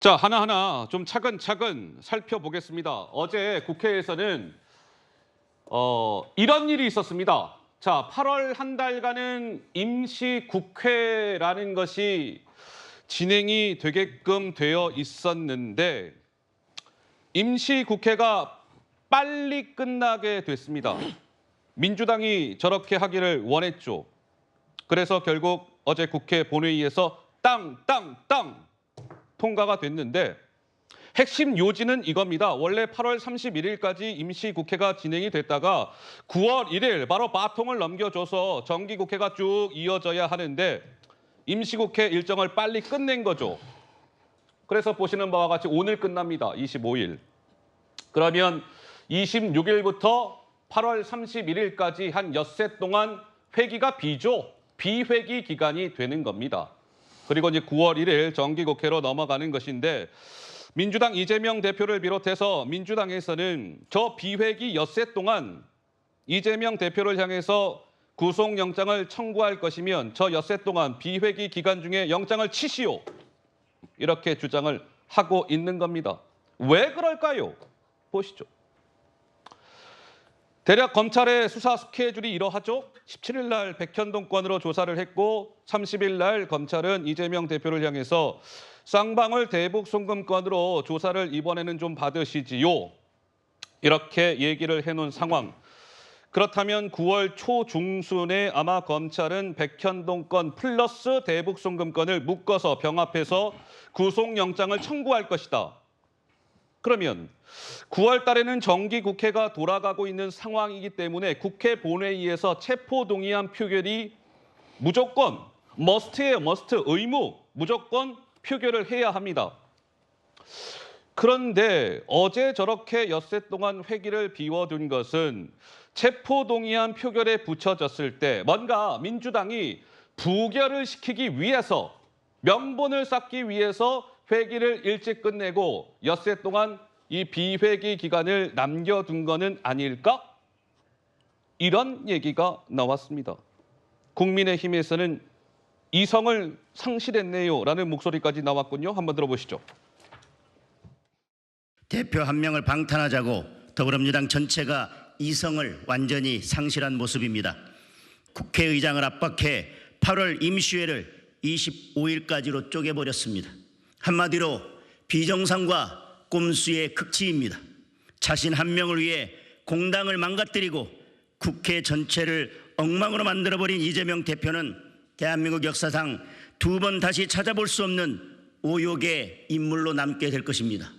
자, 하나하나 좀 차근차근 살펴보겠습니다. 어제 국회에서는 이런 일이 있었습니다. 자, 8월 한 달간은 임시국회라는 것이 진행이 되게끔 되어 있었는데 임시국회가 빨리 끝나게 됐습니다. 민주당이 저렇게 하기를 원했죠. 그래서 결국 어제 국회 본회의에서 땅 통과가 됐는데 핵심 요지는 이겁니다. 원래 8월 31일까지 임시국회가 진행이 됐다가 9월 1일 바로 바통을 넘겨줘서 정기국회가 쭉 이어져야 하는데 임시국회 일정을 빨리 끝낸 거죠. 그래서 보시는 바와 같이 오늘 끝납니다. 25일. 그러면 26일부터 8월 31일까지 한 엿새 동안 회기가 비회기 기간이 되는 겁니다. 그리고 이제 9월 1일 정기국회로 넘어가는 것인데 민주당 이재명 대표를 비롯해서 민주당에서는 저 비회기 엿새 동안 이재명 대표를 향해서 구속영장을 청구할 것이면 저 엿새 동안 비회기 기간 중에 영장을 치시오. 이렇게 주장을 하고 있는 겁니다. 왜 그럴까요? 보시죠. 대략 검찰의 수사 스케줄이 이러하죠. 17일 날 백현동 건으로 조사를 했고 30일 날 검찰은 이재명 대표를 향해서 쌍방울 대북 송금 건으로 조사를 이번에는 좀 받으시지요. 이렇게 얘기를 해놓은 상황. 그렇다면 9월 초중순에 아마 검찰은 백현동 건 플러스 대북 송금 건을 묶어서 병합해서 구속영장을 청구할 것이다. 그러면 9월 달에는 정기국회가 돌아가고 있는 상황이기 때문에 국회 본회의에서 체포동의안 표결이 무조건 머스트예요. 머스트, 의무, 무조건 표결을 해야 합니다. 그런데 어제 저렇게 엿새 동안 회기를 비워둔 것은 체포동의안 표결에 붙여졌을 때 뭔가 민주당이 부결을 시키기 위해서 명분을 쌓기 위해서 회기를 일찍 끝내고 엿새 동안 이 비회기 기간을 남겨둔 거는 아닐까? 이런 얘기가 나왔습니다. 국민의힘에서는 이성을 상실했네요 라는 목소리까지 나왔군요. 한번 들어보시죠. 대표 한 명을 방탄하자고 더불어민주당 전체가 이성을 완전히 상실한 모습입니다. 국회의장을 압박해 8월 임시회를 25일까지로 쪼개버렸습니다. 한마디로 비정상과 꼼수의 극치입니다. 자신 한 명을 위해 공당을 망가뜨리고 국회 전체를 엉망으로 만들어버린 이재명 대표는 대한민국 역사상 두 번 다시 찾아볼 수 없는 오욕의 인물로 남게 될 것입니다.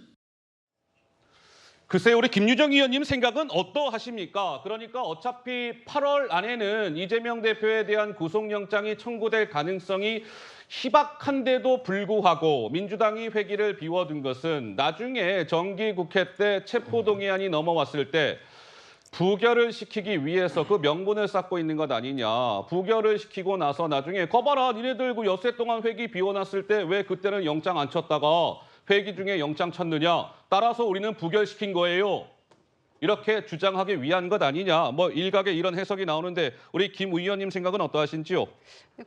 글쎄요, 우리 김유정 의원님 생각은 어떠하십니까? 그러니까 어차피 8월 안에는 이재명 대표에 대한 구속영장이 청구될 가능성이 희박한데도 불구하고 민주당이 회기를 비워둔 것은 나중에 정기국회 때 체포동의안이 넘어왔을 때 부결을 시키기 위해서 그 명분을 쌓고 있는 것 아니냐. 부결을 시키고 나서 나중에 거봐라 니네들 그 엿새 동안 회기 비워놨을 때 왜 그때는 영장 안 쳤다가 회기 중에 영장 쳤느냐. 따라서 우리는 부결시킨 거예요. 이렇게 주장하기 위한 것 아니냐. 뭐 일각의 이런 해석이 나오는데 우리 김 의원님 생각은 어떠하신지요?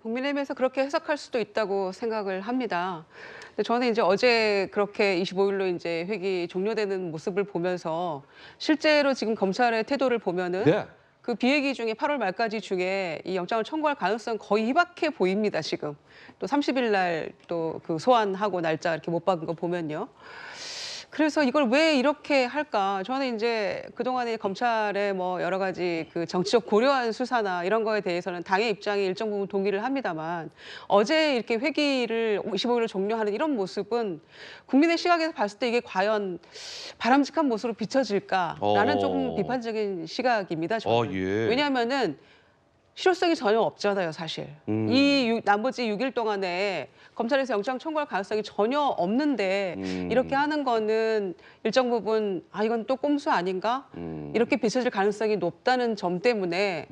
국민의힘에서 그렇게 해석할 수도 있다고 생각을 합니다. 근데 저는 이제 어제 그렇게 25일로 이제 회기 종료되는 모습을 보면서 실제로 지금 검찰의 태도를 보면은 네. 그 비회기 중에 8월 말까지 중에 이 영장을 청구할 가능성 거의 희박해 보입니다, 지금. 또 30일 날 또 그 소환하고 날짜 이렇게 못 박은 거 보면요. 그래서 이걸 왜 이렇게 할까? 저는 이제 그동안에 검찰의 뭐 여러 가지 그 정치적 고려한 수사나 이런 거에 대해서는 당의 입장에 일정 부분 동의를 합니다만 어제 이렇게 회기를 25일로 종료하는 이런 모습은 국민의 시각에서 봤을 때 이게 과연 바람직한 모습으로 비춰질까라는 조금 비판적인 시각입니다. 저는. 예. 왜냐하면은 실효성이 전혀 없잖아요, 사실. 나머지 6일 동안에 검찰에서 영장 청구할 가능성이 전혀 없는데 이렇게 하는 거는 일정 부분 이건 또 꼼수 아닌가? 이렇게 비춰질 가능성이 높다는 점 때문에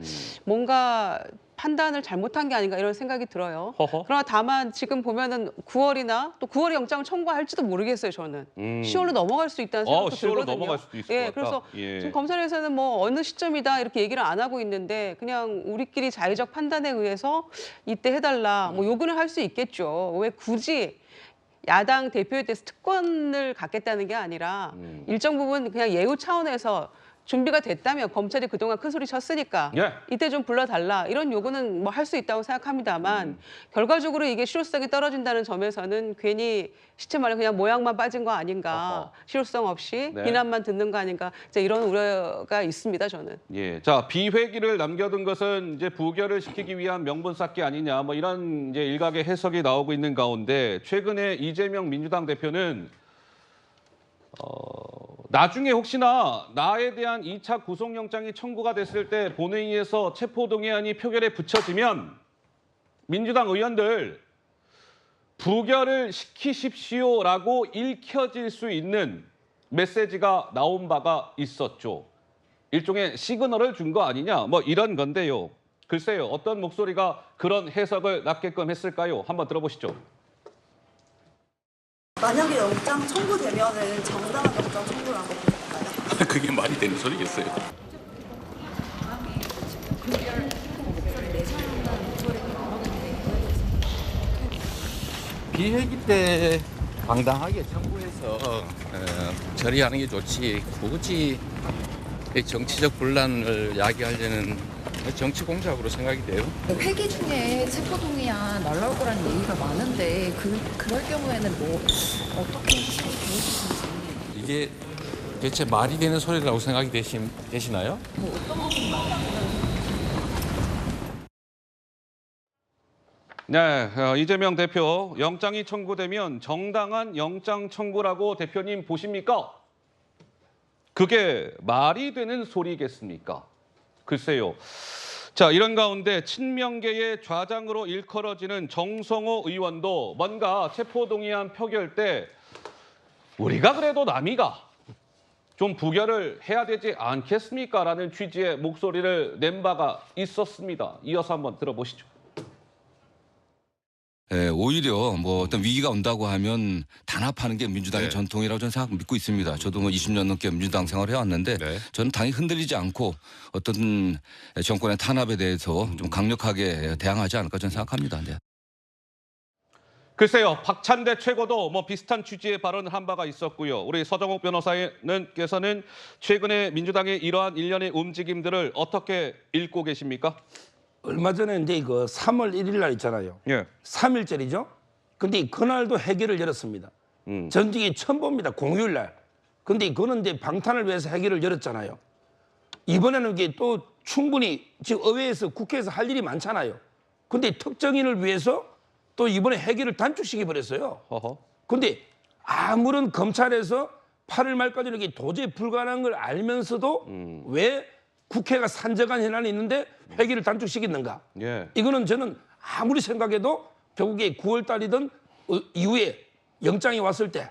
뭔가 판단을 잘못한 게 아닌가 이런 생각이 들어요. 허허. 그러나 다만 지금 보면은 9월이나 또 9월에 영장을 청구할지도 모르겠어요, 저는. 10월로 넘어갈 수 있다는 생각도 10월로 들거든요. 넘어갈 수도 있을 것 같다. 그래서 예. 지금 검찰에서는 뭐 어느 시점이다 이렇게 얘기를 안 하고 있는데 그냥 우리끼리 자의적 판단에 의해서 이때 해달라 뭐 요구는 할 수 있겠죠. 왜 굳이 야당 대표에 대해서 특권을 갖겠다는 게 아니라 일정 부분 그냥 예우 차원에서 준비가 됐다면 검찰이 그동안 큰 소리 쳤으니까 예. 이때 좀 불러달라 이런 요구는 뭐 할 수 있다고 생각합니다만 결과적으로 이게 실효성이 떨어진다는 점에서는 괜히 시체 말로 그냥 모양만 빠진 거 아닌가 어허. 실효성 없이 네. 비난만 듣는 거 아닌가 이제 이런 우려가 있습니다 저는. 예, 자 비회기를 남겨둔 것은 이제 부결을 시키기 위한 명분 쌓기 아니냐, 뭐 이런 이제 일각의 해석이 나오고 있는 가운데 최근에 이재명 민주당 대표는 나중에 혹시나 나에 대한 2차 구속영장이 청구가 됐을 때 본회의에서 체포동의안이 표결에 붙여지면 민주당 의원들 부결을 시키십시오라고 읽혀질 수 있는 메시지가 나온 바가 있었죠. 일종의 시그널을 준 거 아니냐, 뭐 이런 건데요. 글쎄요, 어떤 목소리가 그런 해석을 낳게끔 했을까요? 한번 들어보시죠. 만약에 영장 청구되면은 정당한 영장 청구라고 보실까요? 그게 말이 되는 소리겠어요. 비회기 때 당당하게 청구해서 처리하는 게 좋지. 굳이 정치적 분란을 야기하려는 정치 공작으로 생각이 돼요. 회기 중에 체포동의안 날라올 거라는 얘기가 많은데 그럴 경우에는 뭐 어떻게 하시고 계시는지 이게 대체 말이 되는 소리라고 생각이 되시나요? 뭐 어떤 부분 말하면 네, 이재명 대표 영장이 청구되면 정당한 영장 청구라고 대표님 보십니까? 그게 말이 되는 소리겠습니까? 글쎄요. 자, 이런 가운데 친명계의 좌장으로 일컬어지는 정성호 의원도 뭔가 체포동의안 표결 때 우리가 그래도 남이가 좀 부결을 해야 되지 않겠습니까? 라는 취지의 목소리를 낸 바가 있었습니다. 이어서 한번 들어보시죠. 예, 오히려 뭐 어떤 위기가 온다고 하면 단합하는 게 민주당의 네. 전통이라고 저는 믿고 있습니다. 저도 뭐 20년 넘게 민주당 생활을 해왔는데 네. 저는 당이 흔들리지 않고 어떤 정권의 탄압에 대해서 좀 강력하게 대항하지 않을까 저는 생각합니다. 네. 글쎄요, 박찬대 최고도 뭐 비슷한 취지의 발언을 한 바가 있었고요. 우리 서정욱 변호사님께서는 최근에 민주당의 이러한 일련의 움직임들을 어떻게 읽고 계십니까? 얼마 전에 이제 그 3월 1일 날 있잖아요. 예. 3일절이죠. 근데 그날도 회기를 열었습니다. 전직이 처음 봅니다. 공휴일 날. 근데 그거는 이제 방탄을 위해서 회기를 열었잖아요. 이번에는 이게 또 충분히 지금 의회에서 국회에서 할 일이 많잖아요. 근데 특정인을 위해서 또 이번에 회기를 단축시켜 버렸어요. 허허. 근데 아무런 검찰에서 8월 말까지는 이게 도저히 불가능한 걸 알면서도 왜 국회가 산적한 현안이 있는데 회기를 단축시켰는가? 예. 이거는 저는 아무리 생각해도 결국에 9월 달이든 이후에 영장이 왔을 때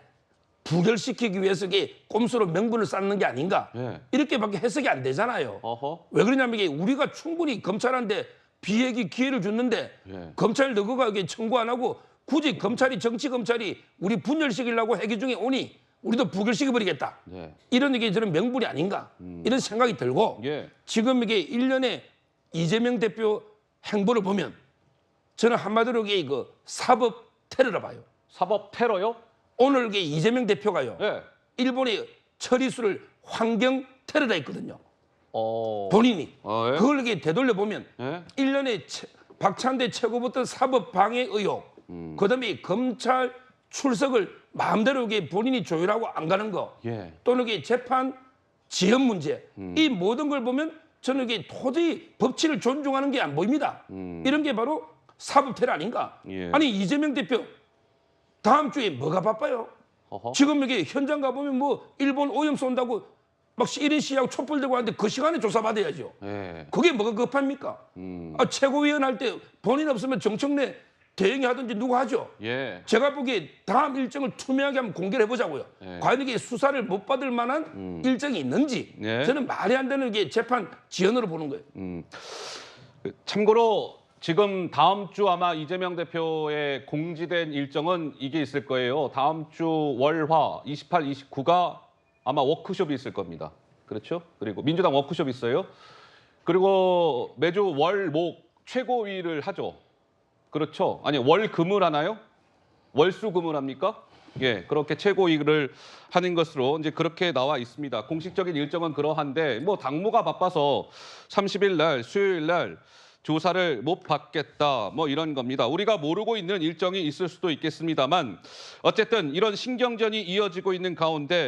부결시키기 위해서 이게 꼼수로 명분을 쌓는 게 아닌가? 예. 이렇게밖에 해석이 안 되잖아요. 어허. 왜 그러냐면 이게 우리가 충분히 검찰한테 비회기 기회를 줬는데 예. 검찰 너그가 이게 청구 안 하고 굳이 검찰이 정치 검찰이 우리 분열시키려고 회기 중에 오니 우리도 부결시켜버리겠다. 예. 이런 게 저는 명분이 아닌가 이런 생각이 들고 예. 지금 이게 일련의 이재명 대표 행보를 보면 저는 한마디로 이게 그 사법 테러라 봐요. 사법 테러요? 오늘 이게 이재명 대표가요. 예. 일본의 처리수를 환경 테러다 했거든요. 본인이. 예. 그걸 이렇게 되돌려 보면 예. 일련의 박찬대 최고부터 사법 방해 의혹, 그다음에 검찰 출석을 마음대로 이게 본인이 조율하고 안 가는 거, 예. 또는 이게 재판 지연 문제, 이 모든 걸 보면 저는 이게 도저히 법치를 존중하는 게 안 보입니다. 이런 게 바로 사법 테러 아닌가? 예. 아니 이재명 대표 다음 주에 뭐가 바빠요? 허허. 지금 이게 현장 가보면 뭐 일본 오염 쏜다고 막 1인 시위하고 촛불 들고 하는데 그 시간에 조사받아야죠. 예. 그게 뭐가 급합니까? 최고위원 할 때 본인 없으면 정청래 대행이 하든지 누가 하죠. 예. 제가 보기에 다음 일정을 투명하게 한번 공개를 해보자고요. 예. 과연 이게 수사를 못 받을 만한 일정이 있는지 예. 저는 말이 안 되는 게 재판 지연으로 보는 거예요. 참고로 지금 다음 주 아마 이재명 대표의 공지된 일정은 이게 있을 거예요. 다음 주 월화 28, 29가 아마 워크숍이 있을 겁니다. 그렇죠? 그리고 민주당 워크숍 있어요. 그리고 매주 월, 목 최고위를 하죠. 그렇죠? 아니 월, 금을 하나요? 월수금을 합니까? 예, 그렇게 최고위를 하는 것으로 이제 그렇게 나와 있습니다. 공식적인 일정은 그러한데 뭐 당무가 바빠서 30일 날 수요일 날 조사를 못 받겠다 뭐 이런 겁니다. 우리가 모르고 있는 일정이 있을 수도 있겠습니다만 어쨌든 이런 신경전이 이어지고 있는 가운데